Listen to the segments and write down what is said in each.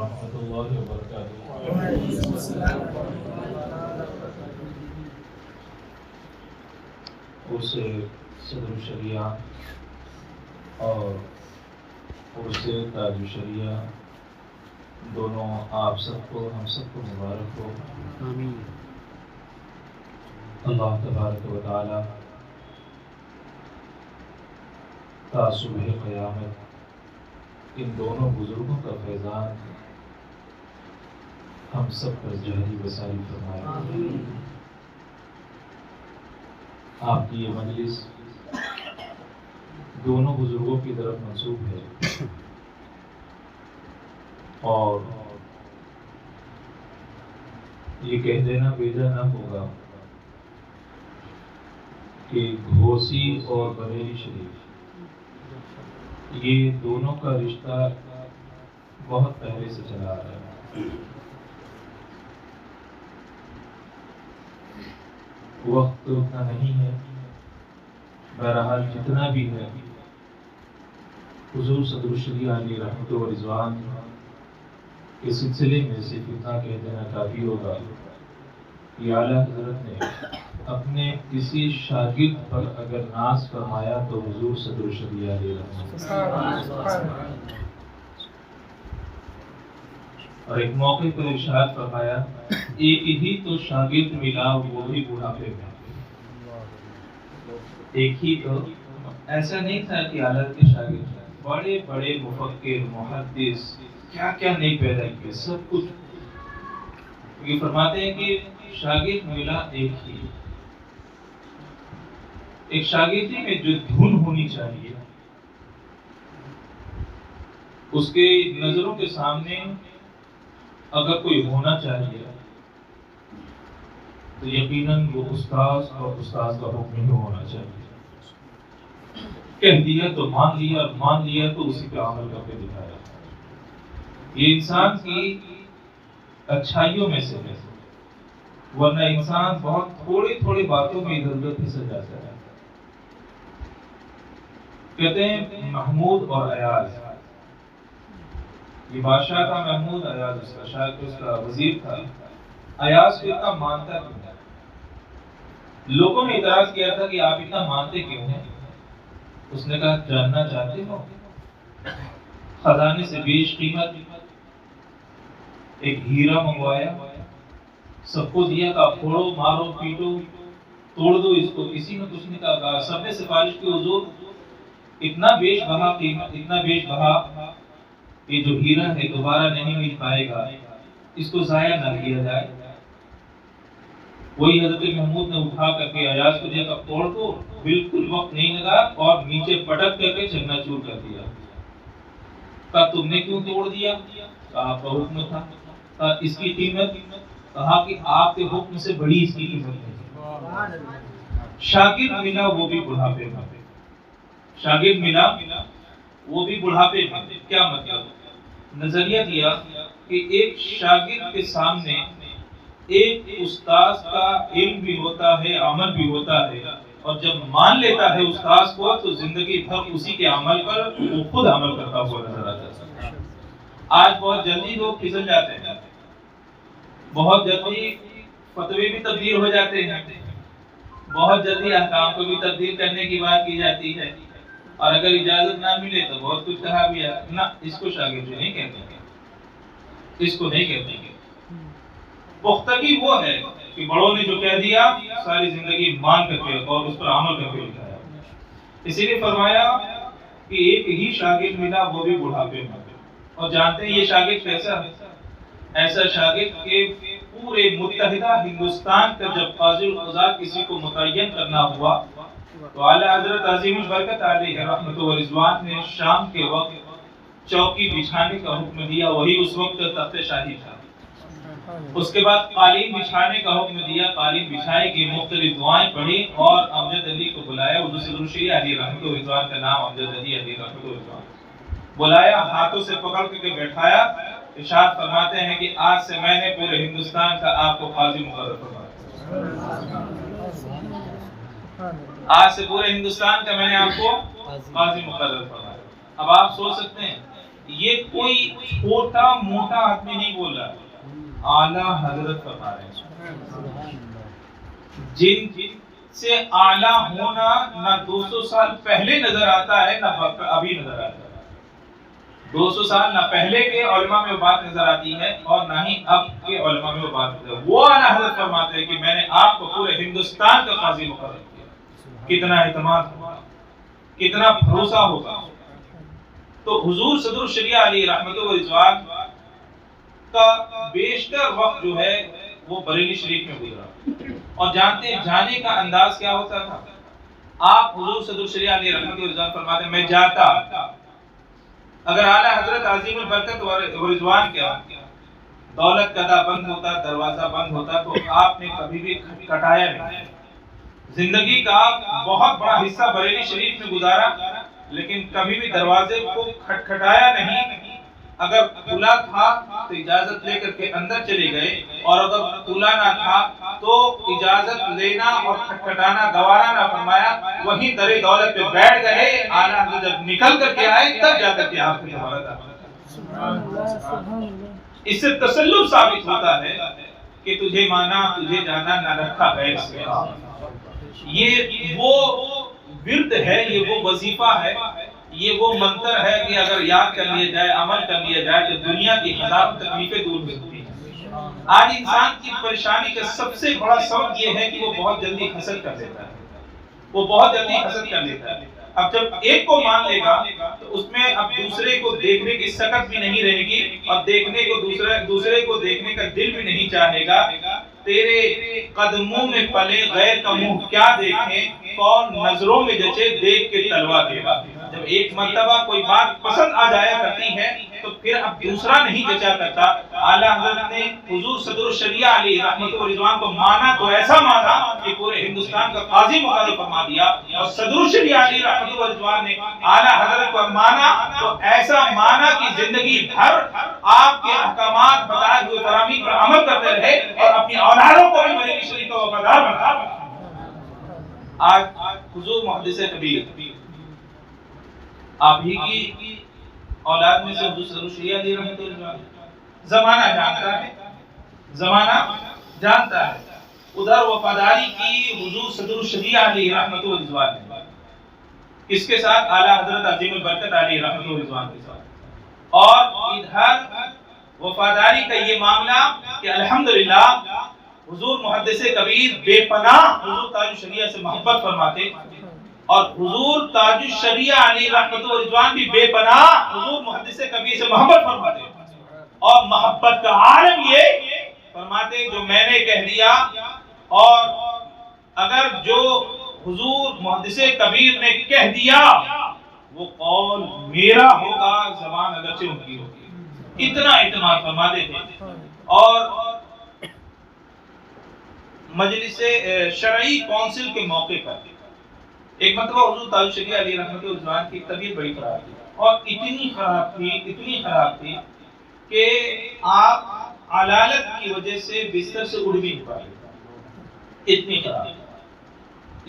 ورحمۃ اللہ وبرکاتہ۔ اس صدر الشریعہ اور اس تاج الشریعہ دونوں آپ سب کو، ہم سب کو مبارک ہو۔ آمین۔ اللہ تبارک و تعالی تا صبح قیامت ان دونوں بزرگوں کا فیضان ہم سب پر جاری وساری فرمائے۔ آپ کی یہ مجلس دونوں بزرگوں کی طرف منسوب ہے اور یہ کہہ دینا بیجا نہ ہوگا کہ گھوسی اور بریلی شریف یہ دونوں کا رشتہ بہت پہلے سے چلا آ رہا ہے۔ وقت اتنا نہیں ہے، بہرحال جتنا بھی ہے حضور صدر الشریعہ علیہ رحمت و رضوان کے سلسلے میں صرف اتنا کہہ دینا کافی ہوگا کہ اعلیٰ حضرت نے اپنے کسی شاگرد پر اگر ناز فرمایا تو حضور صدر الشریعہ علیہ رحمت، اور ایک موقع پر ارشاد فرمایا ایک ہی تو شاگرد ملا وہ بھی بڑھاپے میں۔ ایک ہی تو، ایسا نہیں تھا کہ اعلیٰ کے شاگرد بڑے بڑے مفکر، محدث، کیا کیا نہیں پیدا کیے، سب کچھ۔ یہ فرماتے ہیں کہ شاگرد ملا ایک ہی، ایک شاگردی میں جو دھن ہونی چاہیے اس کے نظروں کے سامنے اگر کوئی ہونا چاہیے تو یقیناً وہ استاذ اور استاذ کا حکم ہی ہونا چاہیے۔ کہہ دیا تو مان لیا، اور مان لیا تو اسی پہ عمل کر کے دکھایا۔ یہ انسان کی اچھائیوں میں سے ہے، ورنہ انسان بہت تھوڑی باتوں میں ادھر ادھر پھسل جاتا ہے۔ کہتے ہیں محمود اور ایاز، یہ بادشاہ تھا محمود، ایاز اس کا شاید اس کا وزیر تھا۔ ایاز کو اتنا مانتا کیوں ہے؟ لوگوں نے اعتراض کیا تھا کہ آپ اتنا مانتے کیوں ہیں؟ اس نے کہا جاننا چاہتے ہو؟ خزانے سے بیش قیمت ایک ہیرا منگوایا، سب کو دیا، کہا پھوڑو مارو پیٹو توڑ دو اس کو، کسی نے کچھ نہیں کہا۔ سب نے سفارش کی حضور اتنا بیش بہا قیمت، اتنا بیش بہا، یہ جو ہیرا ہے دوبارہ نہیں مل پائے گا، اس کو ضائع نہ کیا جائے۔ وہی حضرت محمود نے اٹھا کر کے ایاز کو دیا، کہ توڑ دو، بالکل وقت نہیں لگا اور نیچے پٹک کر کے چکنا چور کر دیا۔ کہا تم نے کیوں توڑ دیا؟ کہا آپ کا حکم تھا۔ کہا اس کی قیمت؟ کہا کہ آپ کے حکم سے بڑی اس کی قیمت ہے۔ شاگرد ملا وہ بھی بڑھاپے میں، شاگرد ملا وہ بھی بڑھاپے میں۔ کیا مطلب؟ نظریہ دیا کہ ایک شاگرد کے سامنے ایک استاذ کا علم بھی ہوتا ہے، عمل بھی ہوتا ہے، اور جب مان لیتا ہے استاذ کو تو زندگی بھر اسی کے عمل پر وہ خود عمل کرتا ہوا نظر آتا ہے۔ آج بہت جلدی لوگ پھسل جاتے ہیں، بہت جلدی فتوے بھی تبدیل ہو جاتے ہیں، بہت جلدی احکام کو بھی تبدیل کرنے کی بات کی جاتی ہے، اور اگر اجازت نہ ملے تو بہت کچھ کہا بھی ہے۔ نہ، اس کو شاگرد نہیں کہتے، اس کو نہیں کہتے۔ پختگی وہ ہے کہ بڑوں نے جو کہہ دیا ساری زندگی مان کر کے اور اس پر عمل کر کے دکھایا۔ اسی لیے فرمایا کہ ایک ہی شاگرد ملا وہ بھی بڑھاپے میں۔ اور جانتے ہیں یہ شاگرد کیسا ہے؟ ایسا شاگرد کہ پورے متحدہ ہندوستان کا جب قاضی القضاء کسی کو متعین کرنا ہوا تو اعلیٰ حضرت عظیم البرکت علیہ رحمت و رضوان نے شام کے وقت چوکی بچھانے کا حکم دیا، وہی اس وقت تخت شاہی تھا۔ اس کے بعد قالین بچھانے کا حکم دیا، قالین بچھائے گی، مختلف دعائیں پڑھی اور امجد علی کو بلایا۔ حضور صدر الشریعہ علیہ رحمت و رضوان کا نام امجد علی علیہ رحمت و رضوان، بلایا، ہاتھوں سے پکڑ کے بیٹھایا، ارشاد فرماتے ہیں کہ آج سے میں نے پورے ہندوستان کا آپ کو قاضی مقرر فرمایا۔ آج سے پورے ہندوستان کا میں نے آپ کو قاضی مقرر فرمایا۔ اب آپ سوچ سکتے ہیں یہ کوئی چھوٹا موٹا آدمی نہیں بول رہا ہے، اعلیٰ حضرت فرما رہے ہیں، جن سے اعلیٰ ہونا نہ 200 سال پہلے نظر آتا ہے نہ ابھی نظر آتا ہے۔ 200 سال نہ پہلے کے علماء میں وہ بات نظر آتی ہے اور نہ ہی اب کے علماء میں وہ بات نظر آتی ہے۔ وہ اعلیٰ حضرت فرماتے ہیں کہ میں نے آپ کو پورے ہندوستان کا قاضی مقرر کیا۔ کتنا اعتماد ہوگا، کتنا بھروسہ ہوگا۔ تو حضور صدر الشریعہ علیہ رحمت و رضوان کا بیشتر وقت جو ہے وہ بریلی شریف میں گزرا، اور جانتے ہیں جانے کا انداز کیا ہوتا تھا؟ آپ حضور صدر الشریعہ علیہ رحمت و رضوان فرماتے ہیں میں جاتا، اگر اعلیٰ حضرت عظیم البرکت و رضوان کیا دولت کدا بند ہوتا، دروازہ بند ہوتا، تو آپ نے کبھی بھی کھٹکھٹایا نہیں۔ زندگی کا بہت بڑا حصہ بریلی شریف میں گزارا، لیکن کبھی بھی دروازے کو کھٹکھٹایا نہیں۔ اگر کھلا تھا تو اجازت لے کر کے اندر چلے گئے، اور اگر کھلا نہ تھا تو اجازت لینا اور کھٹکھٹانا گوارا نہ فرمایا، وہیں در دولت پہ بیٹھ گئے۔ اعلیٰ حضرت جب نکل کر کے آئے تب جا کر کے آپ کی زیارت آئی۔ اس سے تسلط ثابت ہوتا ہے کہ تجھے مانا تجھے جانا نہ رکھا غیر سے۔ یہ وہ ورد ہے، یہ وہ وظیفہ ہے، یہ وہ منتر ہے کہ اگر یاد کر لیا جائے، عمل کر لیا جائے تو دنیا کی ہزاروں تکلیفیں دور ہو سکتی ہیں۔ آج انسان کی پریشانی کا سب سے بڑا سبب یہ ہے کہ وہ بہت جلدی حسد کر لیتا ہے، وہ بہت جلدی حسد کر لیتا ہے۔ اب جب ایک کو مان لے گا تو اس میں اب دوسرے کو دیکھنے کی سکت بھی نہیں رہے گی، اور دیکھنے کو دوسرے کو دیکھنے کا دل بھی نہیں چاہے گا۔ تیرے قدموں میں پلے غیر کا منہ کیا دیکھیں، کون نظروں میں جچے دیکھ کے تلوا دے گا۔ جب ایک مرتبہ کوئی بات پسند آ جایا کرتی ہے تو پھر اب دوسرا نہیں جچا کرتا۔ اعلیٰ حضرت نے حضور صدر الشریعہ علیہ رحمت و رضوان کو مانا تو ایسا مانا کہ پورے ہندوستان کا قاضی مقرر فرما دیا، اور صدر الشریعہ علیہ رحمت و رضوان نے اعلیٰ حضرت کو مانا تو ایسا مانا کہ زندگی بھر آپ کے احکامات بتائے ہوئے فرامین پر عمل کرتے رہے، اور اپنی اولادوں کو بھی بریلی شریف کا وفادار بنا۔ آج حضور محدث کبیر آپ ہی کی اولاد میں سے حضور صدر الشریعہ علیہ رحمت اللہ، زمانہ جانتا ہے، زمانہ جانتا ہے۔ ادھر وفاداری کی حضور صدر الشریعہ علیہ رحمت اللہ نے کس کے ساتھ؟ اعلیٰ حضرت عظیم البرکت علیہ رحمت اللہ کے ساتھ۔ اور ادھر وفاداری کا یہ معاملہ کہ الحمدللہ حضور محدث کبیر بے پناہ حضور تاج الشریعہ سے محبت فرماتے، اور حضور تاج الشریعہ علیہ رحمت و رضوان بھی بے پناہ حضور محدث کبیر سے محبت فرماتے، اور محبت کا عالم یہ فرماتے جو میں نے کہہ دیا، اور اگر جو حضور محدث کبیر نے کہہ دیا وہ قول میرا ہوگا، زبان اگرچہ ان کی ہوگی، اتنا اعتماد فرماتے تھے۔ اور مجلس شرعی کونسل کے موقع پر ایک مرتبہ حضور تاج الشریعہ علیہ رحمت اللہ کی طبیعت بڑی خراب تھی، اور اتنی خراب تھی کہ آپ علالت کی وجہ سے بستر سے اڑ بھی نہیں پا رہے، اتنی خراب۔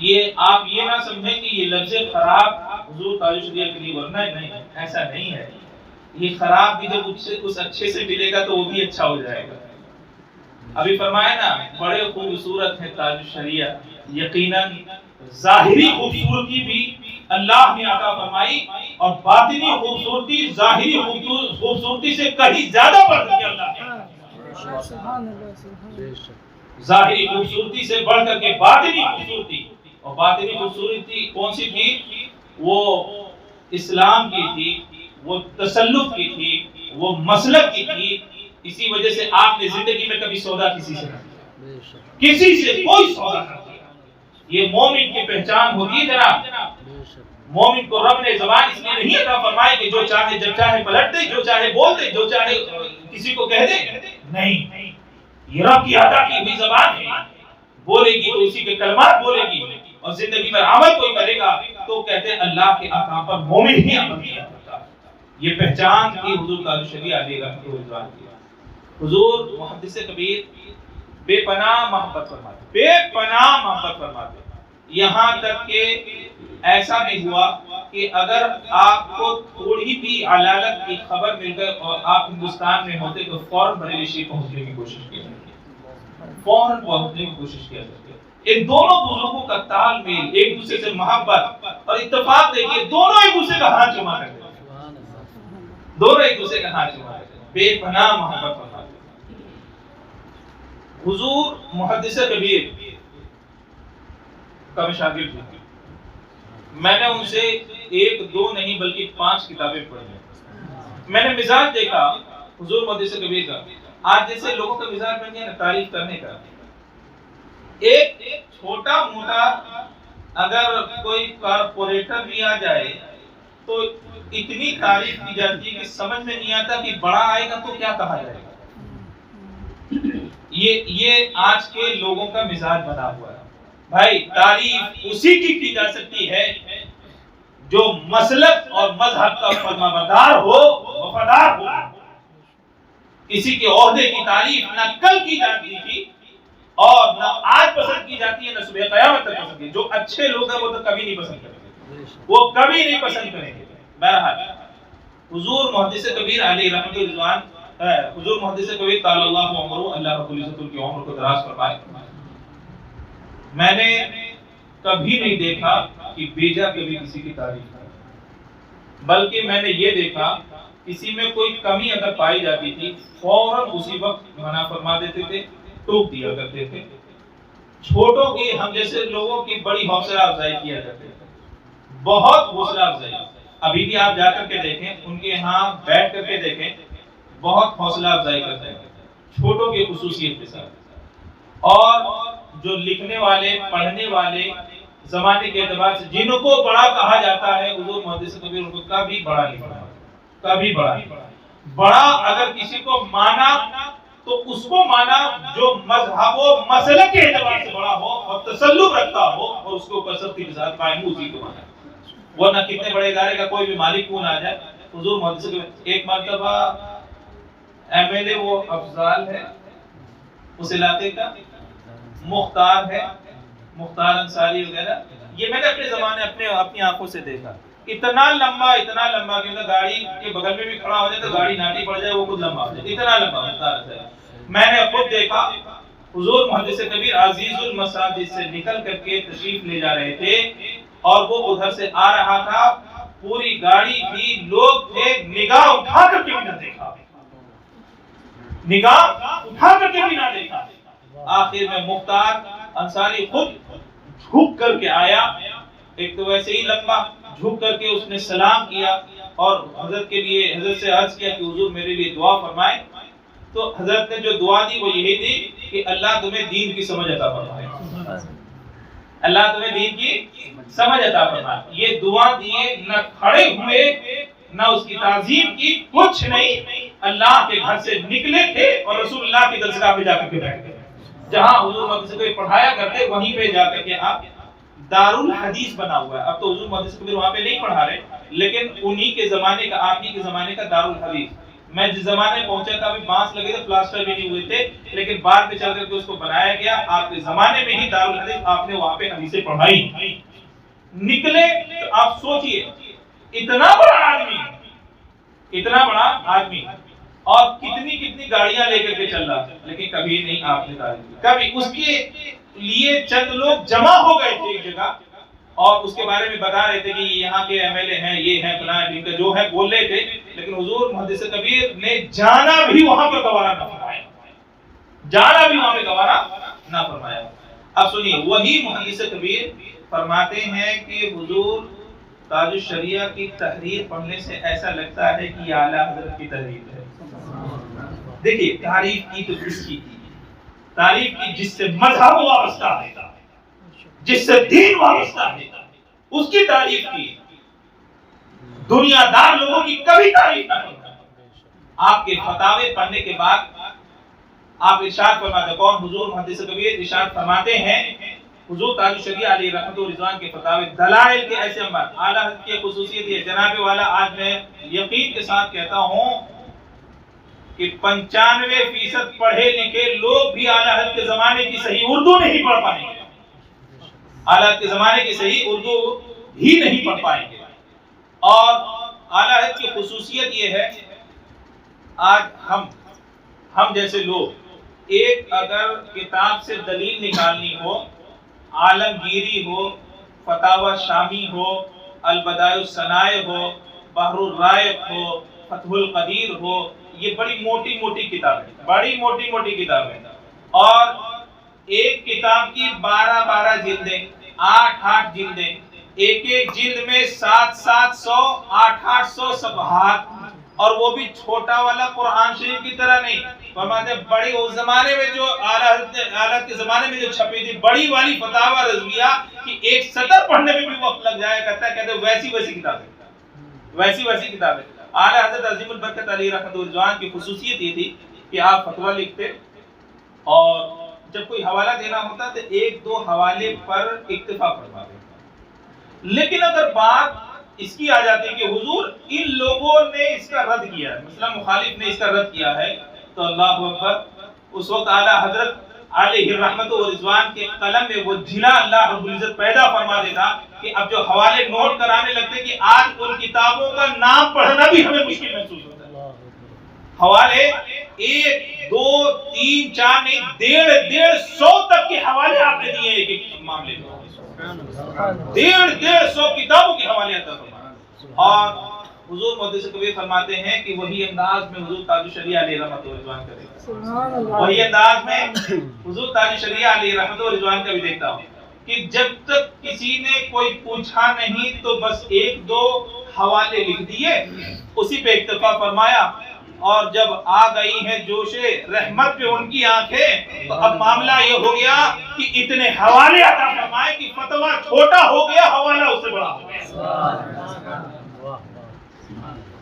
یہ آپ یہ نہ سمجھیں کہ یہ لفظ خراب حضور تاج الشریعہ کے لیے ورنہ نہیں، ایسا نہیں ہے۔ یہ خراب بھی جب اس اچھے سے ملے گا تو وہ بھی اچھا ہو جائے گا۔ ابھی فرمایا نا بڑے خوبصورت ہے تاج الشریعہ، یقیناً ظاہری خوبصورتی بھی اللہ نے عطا فرمائی، اور باطنی خوبصورتی ظاہری خوبصورتی سے کہیں زیادہ بڑھ کر کے اللہ نے، ظاہری خوبصورتی سے بڑھ کر کے باطنی خوبصورتی، اور باطنی خوبصورتی کون سی تھی؟ وہ اسلام کی تھی، وہ تسلط کی تھی، وہ مسلک کی تھی۔ اسی وجہ سے آپ نے زندگی میں کبھی سودا کسی سے نہ کیا، کسی سے کوئی سودا نہ کیا۔ یہ مومن کی پہچان ہوتی ہے جناب۔ مومن کو رب نے زبان اس لیے نہیں عطا فرمائی کہ جو چاہے جب چاہے پلٹ دے، جو چاہے بول دے، جو چاہے کسی کو کہہ دے، نہیں، یہ رب کی عطا کی ہوئی زبان ہے۔ بولے گی تو اسی کے کلمات بولے گی، اور زندگی پر عمل کوئی کرے گا تو کہتے ہیں اللہ کے احکام پر مومن ہی عمل کیا کرتا۔ یہ پہچان کی حضور تاج الشریعہ علیہ رحمۃ اللہ کی۔ حضور محدث کبیر بے پناہ محبت فرماتے، بے پناہ محبت فرماتے، یہاں تک کہ ایسا نہیں ہوا کہ اگر آپ کو تھوڑی بھی علالت کی خبر مل گئی اور آپ ہندوستان میں ہوتے تو فوراً بریلی شریف پہنچنے کی کوشش کی جاتی، فوراً پہنچنے کی کوشش کیا جاتی۔ ان دونوں بزرگوں کا تال میل، ایک دوسرے سے محبت اور اتفاق دیکھیے، دونوں ایک دوسرے کا ہاتھ چوما کرتے تھے، دونوں ایک دوسرے کا ہاتھ چوما کرتے تھے، بے پناہ محبت فرماتے تھے۔ حضور محدث کبیر کا شاگرد تھے، میں نے ان سے 1 2 نہیں بلکہ 5 کتابیں پڑھی۔ میں نے مزاج دیکھا حضور محدث کبیر کا، آج جیسے لوگوں کا مزاج بن گیا نا تعریف کرنے کا، ایک چھوٹا موٹا اگر کوئی کارپوریٹر بھی آ جائے تو اتنی تعریف کی جاتی ہے کہ سمجھ میں نہیں آتا کہ بڑا آئے گا تو کیا کہا جائے گا۔ یہ آج کے لوگوں کا مزاج بنا ہوا ہے۔ بھائی تعریف اسی کی جا سکتی ہے جو مسلک اور مذہب کا فرمانبردار ہو، وفادار ہو۔ کسی کے عہدے کی تعریف نہ کل کی جاتی تھی اور نہ آج پسند کی جاتی ہے، نہ صبح قیامت تک پسند کی۔ جو اچھے لوگ ہیں وہ تو کبھی نہیں پسند کریں گے، وہ کبھی نہیں پسند کریں گے۔ بہرحال حضور محدث کبیر علیہ رحمۃ رضوان، حضور محدث کبیر تعالی اللہ عمرہ، اللہ رب العزت ان کی عمر کو دراز فرمائے، میں نے کبھی نہیں دیکھا کہ بیجا کبھی کسی کی تعریف کرے، بلکہ میں نے یہ دیکھا کسی میں کوئی کمی اگر پائی جاتی تھی فوراً اسی وقت منع فرما دیتے تھے، ٹوک دیا کرتے تھے۔ چھوٹوں کی، ہم جیسے لوگوں کی بڑی حوصلہ افزائی کیا کرتے تھے، بہت حوصلہ افزائی۔ ابھی بھی آپ جا کر کے دیکھیں، ان کے ہاں بیٹھ کر کے دیکھیں، بہت حوصلہ افزائی کرتے ہیں چھوٹوں کی خصوصیت کے ساتھ۔ اور جو لکھنے والے، پڑھنے والے، زمانے کے اعتبار سے جن کو بڑا کہا جاتا ہے، حضور محدث کبیر ان کو کبھی بڑا نہیں پڑھا، کبھی بڑا نہیں پڑھا۔ بڑا اگر کسی کو مانا تو اس کو مانا جو مذہب و مسلک کے اعتبار سے بڑا ہو اور تسلط رکھتا ہو اور اس کے اوپر سختی کے ساتھ قائم ہو، اسی کو مانا۔ ورنہ کتنے بڑے ادارے کا کوئی بھی مالک کیوں نہ آ جائے، حضور محدث کبیر ایک مرتبہ MLA وہ افضال ہے اس علاقے کا، مختار ہے، مختار انصاری وغیرہ، یہ میں نے اپنے زمانے اپنی آنکھوں سے دیکھا، اتنا لمبا کہ گاڑی کے بغل میں بھی کھڑا ہو جائے تو گاڑی ناٹی پڑ جائے، وہ خود لمبا ہو جائے، اتنا لمبا مختار انصاری۔ میں نے خود دیکھا حضور محدث کبیر عزیز المساجد سے نکل کر کے تشریف لے جا رہے تھے اور وہ ادھر سے آ رہا تھا، پوری گاڑی تھی، لوگ تھے، نگاہ اٹھا کر کے بھی نہ دیکھا، نگاہ اٹھا کر کے بھی نہ دیکھا۔ آخر میں مختار انصاری خود جھک کر کے آیا، ایک تو ویسے ہی لمبا، جھک کر کے اس نے سلام کیا اور حضرت کے لیے، حضرت سے عرض کیا کہ حضور میرے لیے دعا فرمائے۔ تو حضرت نے جو دعا دی وہ یہی دی کہ اللہ تمہیں دین کی سمجھ عطا فرمائے، اللہ تمہیں دین کی سمجھ عطا فرمائے۔ یہ دعا دیے، نہ کھڑے ہوئے نہ اس کی تعظیم کی، کچھ نہیں، اللہ کے گھر سے نکلے تھے اور رسول اللہ کی درسگاہ پہ جا کر کے بیٹھ گئے، جہاں حضور محدث کبیر پڑھایا کرتے وہیں پہ جا کر کے آپ دارالحدیث بنا ہوا ہے۔ اب تو حضور محدث کبیر وہاں پہ نہیں پڑھا رہے، لیکن انہی کے زمانے کا، آپ ہی کے زمانے کا دارالحدیث۔ میں جس زمانے میں پہنچا تھا ابھی بانس لگے تھے، پلاسٹر بھی نہیں ہوئے تھے، لیکن بعد میں چل کر کے اس کو بنایا گیا۔ آپ کے زمانے میں ہی دارالحدیث، آپ نے وہاں پہ حدیثیں پڑھائی۔ نکلے تو آپ سوچئے اتنا بڑا آدمی، اتنا بڑا آدمی اور کتنی گاڑیاں لے کر کے چل رہا، لیکن کبھی نہیں آپ نے تعریف کی۔ کبھی اس کے لیے چند لوگ جمع ہو گئے تھے ایک جگہ اور اس کے بارے میں بتا رہے تھے کہ یہاں کے MLA ہیں، یہ ہیں، فلاں ہیں، کا جو ہے بول رہے تھے، لیکن حضور محدث کبیر نے جانا بھی وہاں پر گوارا نہ فرمایا، جانا بھی وہاں پہ گوارا نہ فرمایا۔ اب سنیے، وہی محدث کبیر فرماتے ہیں کہ حضور تاج الشریعہ کی تحریر پڑھنے سے ایسا لگتا ہے کہ یہ اعلیٰ حضرت کی تحریر ہے۔ دیکھیے تعریف کی تو کس کی کی، تعریف کی جس سے مذہب وابستہ ہے، جس سے دین وابستہ ہے، اس کی تعریف کی۔ دنیا دار لوگوں کی کبھی تعریف نہ کرنا۔ آپ کے فتاوے پڑھنے کے بعد آپ ارشاد فرماتے، کون؟ حضور محدث کبیر ارشاد فرماتے ہیں، حضور تاج الشریعہ علیہ رحمۃ رضوان کے فتاوے دلائل کے ایسے انبار۔ اعلیٰ حضرت کی خصوصیت یہ، جناب والا آج میں یقین کے ساتھ کہتا ہوں کہ 95% پڑھے لکھے لوگ بھی اعلیٰ حضرت کے زمانے کی صحیح اردو نہیں پڑھ پائیں گے، اعلیٰ حضرت کے زمانے کی صحیح اردو ہی نہیں پڑھ پائیں گے۔ اور اعلیٰ حضرت کی خصوصیت یہ ہے، آج ہم جیسے لوگ ایک اگر کتاب سے دلیل نکالنی ہو، عالمگیری ہو، فتاوی شامی ہو، البدائع الصنائع ہو، بحر الرائق ہو، فتح القدیر ہو، یہ بڑی موٹی موٹی کتابیں، اور ایک کتاب کی 12 جلدیں، 8 جلدیں، ایک جلد میں 700 800 صفحات، اور وہ بھی چھوٹا والا قرآن شریف کی طرح نہیں، فرماتے بڑی اس زمانے میں جو اعلیٰ کے زمانے میں جو چھپی تھی بڑی والی فتاوی رضویہ کہ ایک سطر پڑھنے میں بھی وقت لگ جایا کرتا ہے، کہتے ویسی کتابیں۔ اعلیٰ حضرت عظیم البرکت علیہ رحمۃ اللہ کی خصوصیت یہ تھی کہ آپ فتویٰ لکھتے اور جب کوئی حوالہ دینا ہوتا تو 1-2 حوالے پر اکتفا فرماتے، لیکن اگر بات اس کی آ جاتی ہے کہ حضور ان لوگوں نے اس کا رد کیا ہے، مثلا مخالف نے اس کا رد کیا ہے، تو اللہ اکبر، اس وقت اعلیٰ حضرت علیہ الرحمت و رضوان کے قلم میں وہ جھلا اللہ رب العزت پیدا فرما دیتا کہ اب جو حوالے نوٹ کرانے لگتے کہ آج ان کتابوں کا نام پڑھنا بھی ہمیں مشکل محسوس ہوتا ہے۔ حوالے 1 2 3 4 نہیں، 150 تک کے حوالے آپ نے دیے ایک معاملے میں، 150 کتابوں کے حوالے عطا فرمائے۔ اور حضور محدث کبیر فرماتے ہیں کہ وہی انداز میں حضور تاج الشریعہ علیہ رحمت و رضوان کا دیکھتا ہوں، وہی انداز میں حضور تاج الشریعہ علیہ رحمت و رضوان کا بھی دیکھتا ہوں کہ جب تک کسی نے کوئی پوچھا نہیں تو بس 1-2 حوالے لکھ دیے، اسی پہ اکتفا فرمایا، اور جب آ گئی ہے جوش رحمت پہ ان کی آنکھیں، تو اب معاملہ یہ ہو گیا کہ اتنے حوالے عطا فرمائے کہ فتویٰ چھوٹا ہو گیا، حوالہ اس سے بڑا ہو گیا۔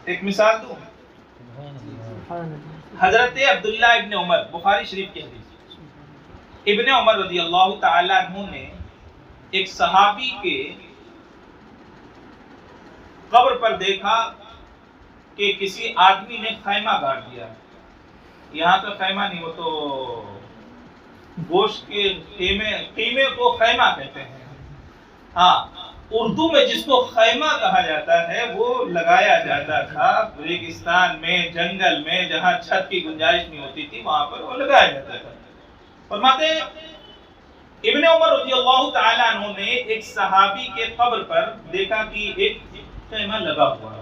ایک مثال دوں، حضرت عبداللہ ابن عمر، بخاری شریف کی حدیث، ابن عمر رضی اللہ تعالی عنہ نے ایک صحابی کے قبر پر دیکھا کہ کسی آدمی نے خیمہ گاڑ دیا، یہاں تو خیمہ نہیں، وہ تو گوشت کے خیمے کو خیمہ کہتے ہیں، ہاں اردو میں جس کو خیمہ کہا جاتا ہے وہ لگایا جاتا تھا ریگستان میں، جنگل میں، جہاں چھت کی گنجائش نہیں ہوتی تھی وہاں پر وہ لگایا جاتا تھا۔ فرماتے ہیں ابن عمر رضی اللہ تعالی عنہ نے ایک صحابی کے قبر پر دیکھا کہ ایک خیمہ لگا ہوا ہے۔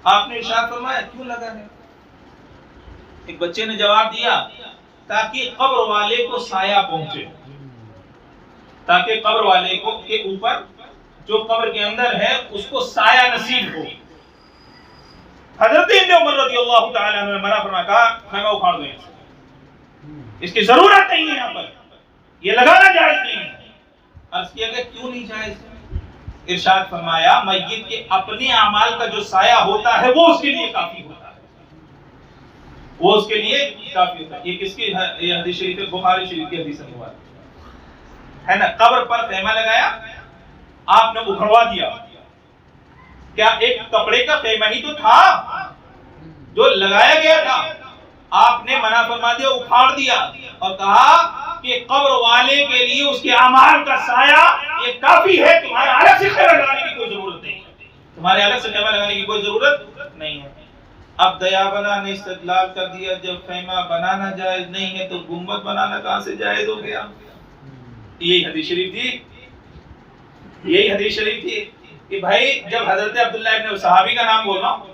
آپ نے ارشاد فرمایا کیوں لگا ہے؟ ایک بچے نے جواب دیا تاکہ قبر والے کو سایہ پہنچے، تاکہ قبر والے کو کے اوپر جو قبر کے اندر ہے اس کو سایہ نصیب ہو۔ حضرت ابن عمر رضی اللہ تعالی عنہ نے منع فرمایا، کہا خیمہ اکھاڑ دیں، اس کی ضرورت نہیں ہے، یہاں پر یہ لگانا جائز نہیں ہے۔ عرض کیا کہ کیوں نہیں جائز؟ ارشاد فرمایا میت کے اپنے اعمال کا جو سایہ ہوتا ہے وہ اس کے لیے کافی ہوتا ہے، وہ اس کے لیے کافی ہوتا ہے۔ یہ کس کی یہ حدیث شریف ہے؟ بخاری شریف کی حدیث ہے نا۔ قبر پر خیمہ لگایا، آپ نے اکھڑوا دیا، کیا ایک کپڑے کا خیمہ ہی تو تھا جو لگایا گیا تھا، آپ نے منع فرما دیا، اکھاڑ دیا، اور کہا کہ قبر والے کے لیے اس کے اعمال کا سایہ یہ کافی ہے، تمہارے الگ سے خیمہ لگانے کی کوئی ضرورت نہیں ہے، تمہارے الگ سے خیمہ لگانے کی کوئی ضرورت نہیں ہے۔ اب دیابنا نے استدلال کر دیا جب خیمہ بنانا جائز نہیں ہے تو گنبد بنانا کہاں سے جائز ہو گیا؟ یہی حدیث شریف تھی کہ بھائی جب حضرت عبداللہ ابن صحابی کا نام بول رہا ہوں،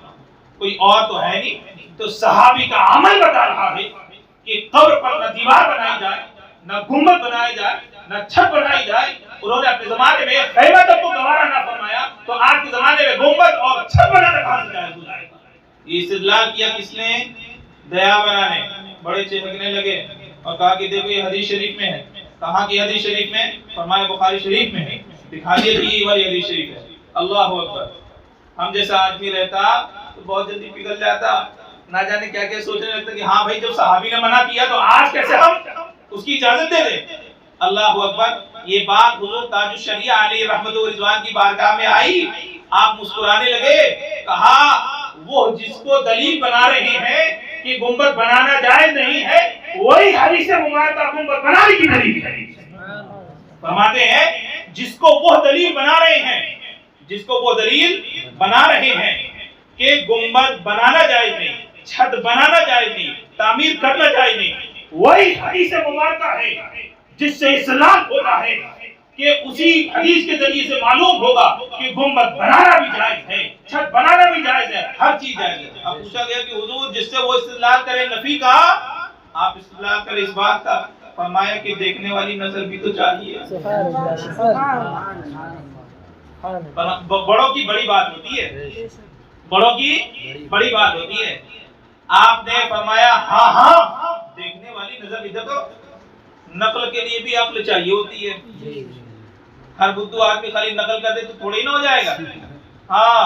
کوئی اور تو ہے نہیں، تو صحابی کا عمل بتا رہا ہے کہ قبر پر نہ دیوار بنائی جائے، نہ گنبد بنائی جائے، نہ چھت بنائی جائے۔ انہوں نے اپنے زمانے میں خیمہ تک کو گوارا نہ فرمایا، تو آج کے زمانے میں گنبد اور چھت بنانا کہاں سے جائز ہو جائے گا؟ یہ استدلال کیا کس نے؟ دیابنا نے۔ بڑے چہکنے لگے اور کہا کہ دیکھو یہ حدیث شریف میں ہے۔ کہاں کی حدیث شریف میں؟ فرمایا بخاری شریف میں ہے، دکھا دیا کہ یہ والی حدیث شریف ہے۔ اللہ اکبر! ہم جیسا آدمی رہتا تو بہت جلدی پگھل جاتا، نہ جانے کیا کیا سوچنے لگتا کہ ہاں بھائی جب صحابی نے منع کیا تو آج کیسے ہم اس کی اجازت دے دیں؟ اللہ اکبر! یہ بات حضور تاج الشریعہ علیہ رحمت و رضوان کی بارگاہ میں آئی، آپ مسکرانے لگے، کہا وہ جس کو دلیل بنا رہے ہیں کہ گنبد بنانا جائز نہیں ہے، وہی حدیث مبارکہ گنبد بنانے کی دلیل ہے۔ فرماتے ہیں جس کو وہ دلیل بنا رہے ہیں کہ گنبد بنانا جائز نہیں، چھت بنانا جائز نہیں، تعمیر کرنا جائز نہیں، وہی حدیث مبارکہ ہے جس سے اصلاح ہوتا ہے کہ اسی حدیث کے ذریعے سے معلوم ہوگا کہ گنبد بنانا بھی جائز ہے، چھت بنانا بھی جائز ہے، ہر چیز جائز ہے۔ اب پوچھا گیا کہ حضور جس سے وہ استدلال کرے نفی کا، آپ استدلال کریں اس بات کا، فرمایا کہ دیکھنے والی نظر بھی تو چاہیے۔ بڑوں کی بڑی بات ہوتی ہے، بڑوں کی بڑی بات ہوتی ہے۔ آپ نے فرمایا ہاں دیکھنے والی نظر، ادھر تو نقل کے لیے بھی عقل چاہیے ہوتی ہے۔ ہر بدھو آدمی خالی نقل کر دے تو تھوڑا ہی نہ ہو جائے گا۔ ہاں،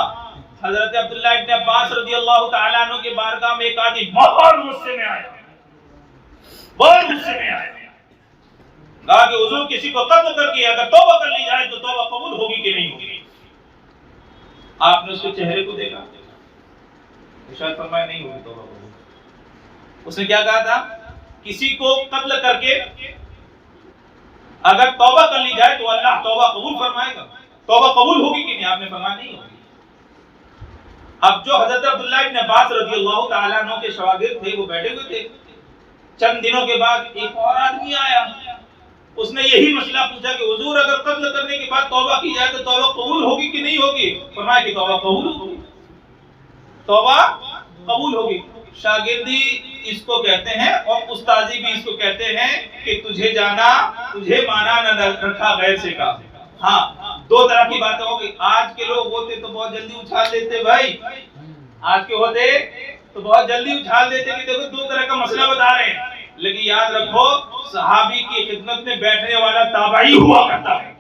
حضرت عبداللہ ابن عباس رضی اللہ تعالیٰ عنہ کے بارگاہ میں ایک آدمی بہت غصے میں آیا، کہا کہ حضور کسی کو قتل کر کے اگر توبہ کر لی جائے تو توبہ قبول ہوگی کہ نہیں ہوگی؟ آپ نے اس کے چہرے کو دیکھا، ارشاد فرمایا نہیں ہوگی توبہ قبول۔ اس نے کیا کہا تھا؟ کسی کو قتل کر کے اگر توبہ کر لی جائے تو اللہ توبہ قبول فرمائے گا، توبہ قبول ہوگی کہ نہیں؟ آپ نے فرمایا نہیں ہوگی۔ اب جو حضرت عبداللہ ابن عباس رضی اللہ تعالیٰ عنہ کے شاگرد تھے وہ بیٹھے ہوئے تھے۔ چند دنوں کے بعد ایک اور آدمی آیا، اس نے یہی مسئلہ پوچھا کہ حضور اگر قتل کرنے کے بعد توبہ کی جائے تو توبہ قبول ہوگی کہ نہیں ہوگی؟ فرمایا کہ توبہ قبول ہوگی، توبہ قبول ہوگی۔ شاگردی اس کو کہتے ہیں اور استاذی بھی اس کو کہتے ہیں کہ تجھے جانا تجھے مانا نہ رکھا غیر سے کا۔ ہاں، دو طرح کی باتیں ہوگی۔ آج کے لوگ ہوتے تو بہت جلدی اچھال دیتے، بھائی آج کے ہوتے تو بہت جلدی اچھال دیتے کہ دیکھو دو طرح کا مسئلہ بتا رہے ہیں، لیکن یاد رکھو صحابی کی خدمت میں بیٹھنے والا تابعی ہوا کرتا ہے،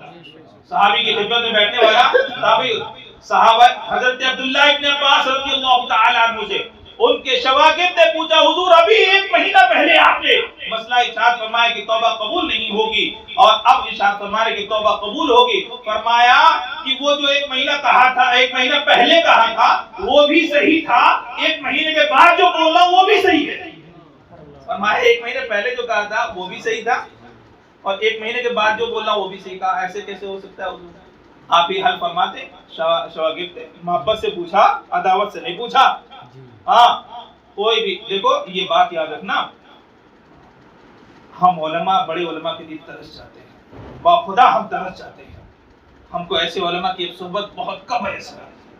صحابی کی خدمت میں بیٹھنے والا تابعی۔ صحابہ حضرت عبداللہ ابن عباس رضی اللہ تعالی عنہ سے ان کے شاگرد نے پوچھا حضور ابھی ایک مہینہ پہلے آپ نے مسئلہ ارشاد فرمایا کہ توبہ قبول نہیں ہوگی اور اب ارشاد فرمایا کہ توبہ قبول ہوگی۔ فرمایا کہ وہ جو ایک مہینہ کہا تھا، ایک مہینہ پہلے کہا تھا وہ بھی صحیح تھا، ایک مہینے کے بعد جو بولا وہ بھی صحیح ہے۔ فرمایا ایک مہینے پہلے جو کہا تھا وہ بھی صحیح تھا اور ایک مہینے کے بعد جو بولا وہ بھی صحیح کہا، ایسے کیسے ہو سکتا ہے حضور؟ آپ ہی حل فرماتے، شاگرد محبت سے پوچھا، عداوت سے نہیں پوچھا۔ ہاں، کوئی بھی دیکھو یہ بات یاد رکھنا، ہم علماء بڑے علماء کے لیے ترس چاہتے ہیں، باخدا ہم ترس چاہتے ہیں، ہم کو ایسے علماء کی صحبت بہت کم میسر آتی ہے۔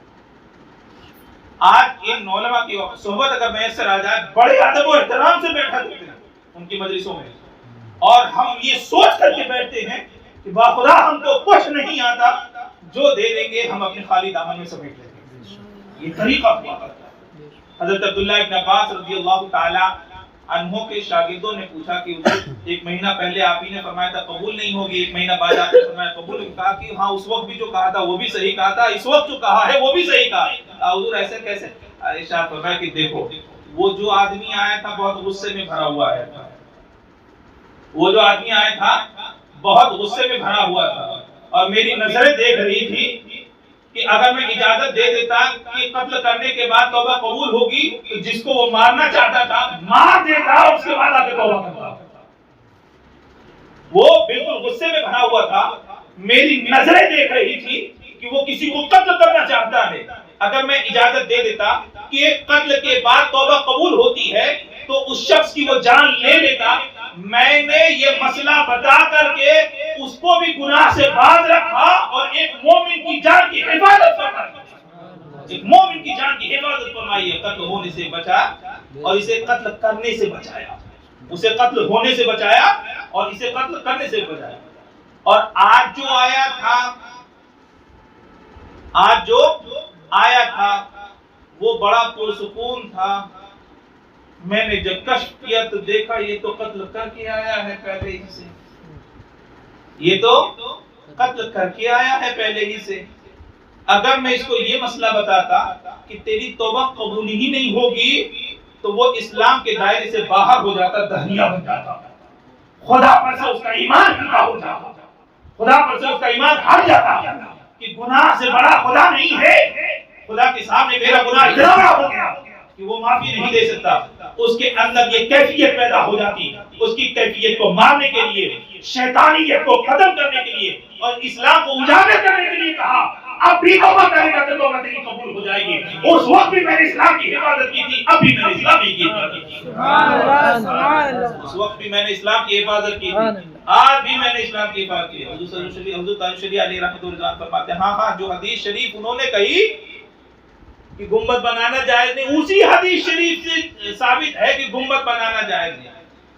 آج ان علماء کی صحبت اگر میسر آ جائے، بڑے ادب و احترام سے بیٹھا دیتے ہیں ان کی مجلسوں میں، اور ہم یہ سوچ کر کے بیٹھتے ہیں کہ باخدا ہم کو کچھ نہیں آتا، جو دے دیں گے ہم اپنے خالی دامن میں سمیٹ لیں گے، یہ طریقہ ہوا کرتا ہے۔ حضرت عبداللہ ابن عباس رضی اللہ تعالی عنہ کے شاگردوں نے پوچھا کہ ایک مہینہ پہلے آپ ہی نے فرمایا تھا قبول نہیں ہوگی، ایک مہینہ بعد آپ نے فرمایا قبول ہوگی، کہا کہ ہاں اس وقت بھی جو کہا تھا وہ بھی صحیح کہا تھا، اس وقت جو کہا ہے وہ بھی صحیح کہا۔ حضور ایسے کیسے؟ ارشاد فرمایا کہ دیکھو وہ جو آدمی آیا تھا بہت غصے میں بھرا ہوا آیا تھا، وہ جو آدمی آیا تھا بہت غصے میں بھرا ہوا تھا اور میری نظریں دیکھ رہی تھی کہ اگر میں اجازت دے دیتا کہ قتل کرنے کے بعد توبہ قبول ہوگی تو جس کو وہ مارنا چاہتا تھا مار دیتا، اس کے بعد آگے توبہ کرتا۔ وہ بالکل غصے میں بھرا ہوا تھا، میری نظریں دیکھ رہی تھی کہ وہ کسی کو قتل کرنا چاہتا ہے، اگر میں اجازت دے دیتا کہ قتل کے بعد توبہ قبول ہوتی ہے تو اس شخص کی وہ جان لے لیتا۔ میں نے یہ مسئلہ بتا کر کے اس کو بھی گناہ سے باز رکھا اور ایک مومن کی جان کی حفاظت فرمائی، ایک مومن کی جان کی حفاظت فرمائی ہے، قتل ہونے سے بچا اور اسے قتل کرنے سے بچایا، اسے قتل ہونے سے بچایا اور اسے قتل کرنے سے بچایا۔ اور آج جو آیا تھا وہ بڑا پرسکون تھا، میں نے جب کشف کیا تو دیکھا یہ تو قتل کر کے آیا ہے پہلے ہی سے، یہ تو قتل کر کے آیا ہے پہلے ہی سے۔ اگر میں اس کو یہ مسئلہ بتاتا کہ تیری توبہ قبول ہی نہیں ہوگی تو وہ اسلام کے دائرے سے باہر ہو جاتا، دہریہ بن جاتا، خدا پر سے اس کا ایمان ہٹا ہو جاتا، خدا پر سے اس کا ایمان ہٹ جاتا کہ گناہ سے بڑا خدا نہیں ہے، خدا کے سامنے میرا گناہ اتنا بڑا ہو گیا کہ وہ معافی نہیں دے سکتا، اس کے اندر یہ کیفیت پیدا ہو جاتی، اس کی کیفیت کو مارنے کے لیے، شیطانیت کو ختم کرنے کے لیے اور اسلام کو اجاگر کرنے کے لیے کہا اب بھی توبہ کرے گا تو توبہ تیری قبول ہو جائے گی۔ اس وقت بھی میں نے اسلام کی حفاظت کی تھی، اب بھی میں نے اسلام کی حفاظت کی تھی، اس وقت بھی میں نے اسلام کی حفاظت کی تھی، آج بھی میں نے اسلام کی حفاظت کی۔ حضور تاج شریعہ علیہ رحمۃ اللہ فرماتے ہیں ہاں جو حدیث شریف انہوں نے کہی کہ گنبد بنانا جائز نہیں، اسی حدیث شریف سے ثابت ہے کہ گنبد بنانا جائز نہیں۔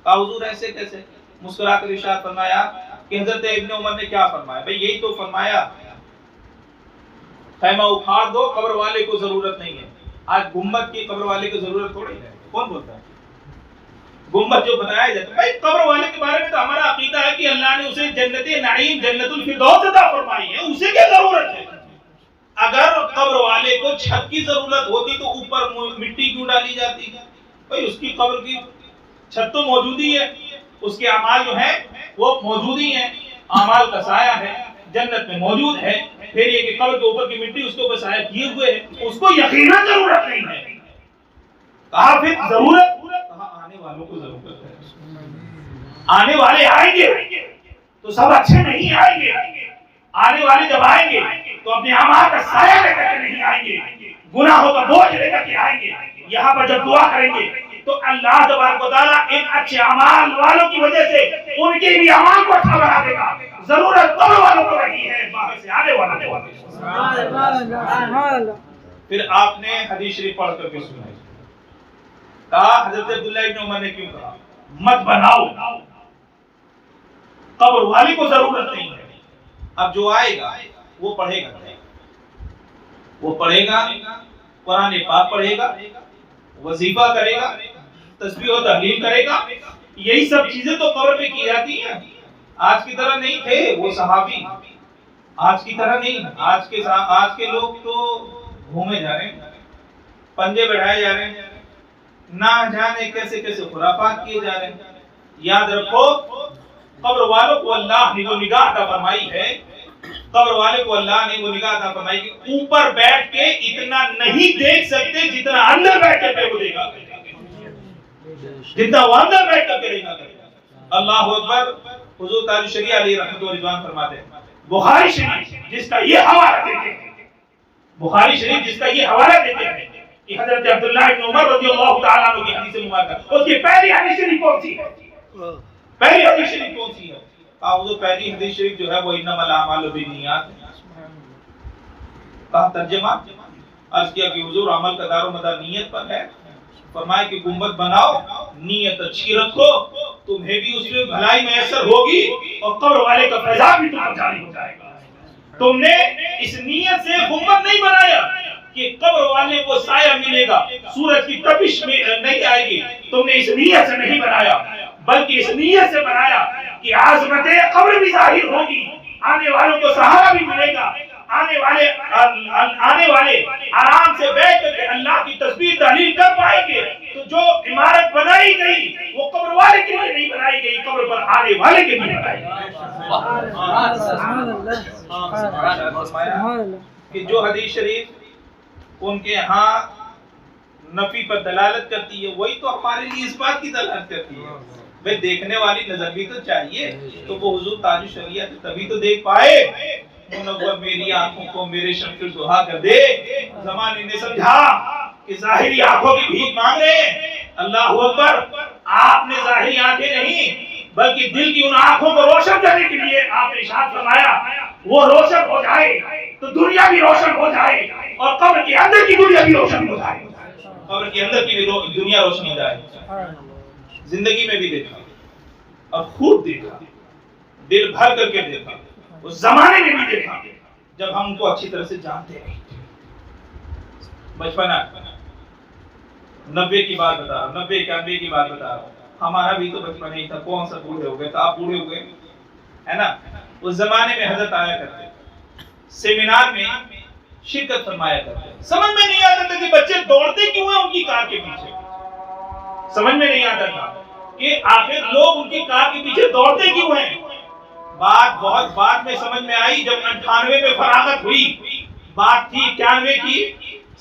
کہا حضور ایسے کیسے؟ مسکرا کر ارشاد فرمایا کہ حضرت ابن عمر نے کیا فرمایا؟ بھئی یہی تو فرمایا خیمہ اکھاڑ دو، قبر والے کو ضرورت نہیں ہے۔ آج گنبد کی قبر والے کو ضرورت تھوڑی ہے، کون بولتا ہے؟ گنبد جو بنایا جاتا ہے، بھائی قبر والے کے بارے میں تو ہمارا عقیدہ ہے کہ اللہ نے اسے جنت نعیم، جنت الفردوس عطا فرمائی ہے، اسے کیا ضرورت ہے؟ اگر قبر والے کو چھت کی ضرورت ہوتی تو اوپر مٹی کیوں ڈالی جاتی؟ بھائی اس کی قبر کی چھت تو موجود ہی ہے، اس کے اعمال جو ہیں وہ موجود ہی ہیں، اعمال کا سایہ ہے، جنت میں موجود ہے۔ پھر یہ کہ قبر کے اوپر کی مٹی اس کو بسایا کیے ہوئے ہے، اس کو یقیناً ضرورت نہیں ہے۔ کہا پھر ضرورت؟ کہا آنے والوں کو ضرورت ہے، آنے والے آئیں گے تو سب اچھے نہیں آئیں گے، آنے والے جب آئیں گے تو اپنے اعمال کا سایہ لے کر کے نہیں آئیں گے، گناہوں کا بوجھ لے کر کے آئیں گے۔ یہاں پر جب دعا کریں گے تو اللہ تبارک و تعالیٰ ان اچھے اعمال والوں کی وجہ سے ان کے بھی اعمال کو اچھا بنا دے گا۔ ضرورت قبر والوں کو نہیں ہے، باہر سے آنے والوں کو۔ پھر آپ نے حدیث شریف پڑھ کر کے سنائی، کہا حضرت عبداللہ ابن عمر نے کیوں کہا مت بناؤ، قبر والے کو ضرورت نہیں ہے۔ اب جو آئے گا وہ پڑھے گا، وہ پڑھے گا، قرآن پاک پڑھے گا، وظیفہ کرے گا، تسبیح و تحلیل کرے گا، یہی سب چیزیں تو قبر پہ کی جاتی ہیں۔ آج کی طرح نہیں تھے وہ صحابی، آج کی طرح نہیں، آج کے لوگ تو گھومے جا رہے ہیں، پنجے بڑھائے جا رہے ہیں، نہ جانے کیسے کیسے خرافات کیے جا رہے ہیں۔ یاد رکھو قبر والوں کو اللہ نے وہ نگاہ عطا فرمائی ہے، قبر والے کو اللہ نے وہ نگاہ عطا فرمائی کہ اوپر بیٹھ کے اتنا نہیں دیکھ سکتے جتنا اندر بیٹھ کر وہ دیکھا کرے گا، جتنا وہ اندر بیٹھ کر کے دیکھا کرے گا۔ اللہ اکبر۔ حضور تاج شریعہ علیہ رحمۃ اللہ رضوان فرماتے ہیں بخاری شریف جس کا یہ حوالہ دیتے ہیں، بخاری شریف جس کا یہ حوالہ دیتے ہیں کہ حضرت عبداللہ ابن عمر رضی اللہ تعالیٰ عنہ کی حدیث مبارکہ، اس کی پہلی حدیث شریف کون سی ہے؟ پہلی حدیث شریف کون سی ہے؟ حضور پہلی حدیث شریف جو ہے وہ انما الاعمال بالنیات ہے۔ کہا ترجمہ؟ عرض کیا کہ حضور عمل کا دار و مدار نیت پر ہے، فرمایا کہ گنبد بناؤ، نیت اچھی رکھو، تمہیں بھی اس میں بھلائی میسر ہوگی اور قبر والے کا فیضان بھی تم پر جاری ہو جائے گا۔ تم نے اس نیت سے گنبد نہیں بنایا کہ قبر والے کو سایہ ملے گا، سورج کی تپش میں نہیں آئے گی، تم نے اس نیت سے نہیں بنایا، بلکہ اس نیت سے بنایا کہ عظمت قبر بھی ظاہر ہوگی، آنے والوں کو سہارا بھی ملے گا، آنے والے آرام سے بیٹھ کر کے اللہ کی تسبیح تحلیل کر پائیں گے۔ تو جو عمارت بنائی گئی وہ قبر والے کے لیے نہیں بنائی گئی، قبر پر آنے والے کے لیے بنائی گئی۔ کہ جو حدیث شریف ان کے ہاں نفی پر دلالت کرتی ہے وہی تو ہمارے لیے اس بات کی دلالت کرتی ہے۔ بھئی دیکھنے والی نظر بھی تو چاہیے، تو وہ حضور تاج شریعہ تبھی تو دیکھ پائے۔ منور میری آنکھوں کو میرے شمس دہا کر دے، زمانے نے سمجھا کہ ظاہری آنکھوں کی بھیک مانگ رہے ہیں۔ اللہ اکبر۔ آپ نے ظاہری آنکھیں نہیں بلکہ دل کی ان آنکھوں کو روشن کرنے کے لیے آپ نے ارشاد فرمایا وہ روشن ہو جائے تو دنیا بھی روشن ہو جائے اور قبر کے اندر کی دنیا بھی روشن ہو جائے، قبر کے اندر کی بھی دنیا روشن ہو جائے۔ زندگی میں بھی دیکھا اور خوب دیکھا، دل بھر کر کے دیکھا، اس زمانے میں بھی دیکھا جب ہم کو اچھی طرح سے جانتے نہیں تھے۔ بچپنا 90 کی بات بتا رہا ہوں، 90 91 کی بات بتا رہا ہوں، ہمارا بھی تو بچپن ہی تھا، کون سا بوڑھے ہو گئے تھا، آپ بوڑھے ہو گئے ہے نا۔ اس زمانے میں حضرت آیا کرتے، سیمینار میں شرکت فرمایا کرتے، سمجھ میں نہیں آتا تھا کہ بچے دوڑتے کیوں ہیں ان کی کار کے پیچھے، سمجھ میں نہیں آتا تھا کہ آخر لوگ ان کی کار کے پیچھے دوڑتے کیوں ہیں۔ بات بہت بعد میں سمجھ میں آئی جب 98 میں فراغت ہوئی، بات تھی 91 کی،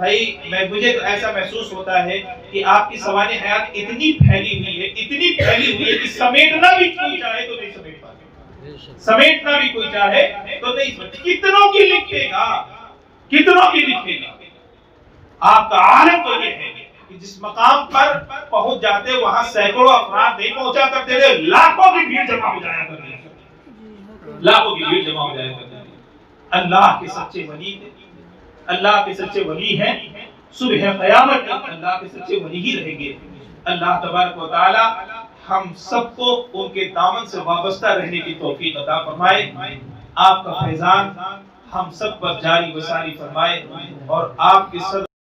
بھائی مجھے تو ایسا محسوس ہوتا ہے کہ آپ کی سوانح حیات اتنی پھیلی ہوئی ہے کہ سمیٹنا بھی کوئی چاہے تو نہیں سمیٹ پاتے، سمیٹنا بھی کوئی چاہے تو نہیں سمیٹ، کتنوں کی لکھے گا۔ آپ کا عالم تو یہ ہے کہ جس مقام پر پہنچ جاتے وہاں سینکڑوں افراد نہیں پہنچا کرتے تھے، لاکھوں کی بھیڑ جمع ہو جایا کرتے تھے، اللہ کے سچے ولی تھے، اللہ کے سچے ولی ہیں، صبح قیامت تک اللہ کے سچے ولی ہی رہیں گے۔ اللہ تبارک و تعالی ہم سب کو ان کے دامن سے وابستہ رہنے کی توفیق عطا فرمائے، آپ کا فیضان ہم سب پر جاری و ساری فرمائے، اور آپ کے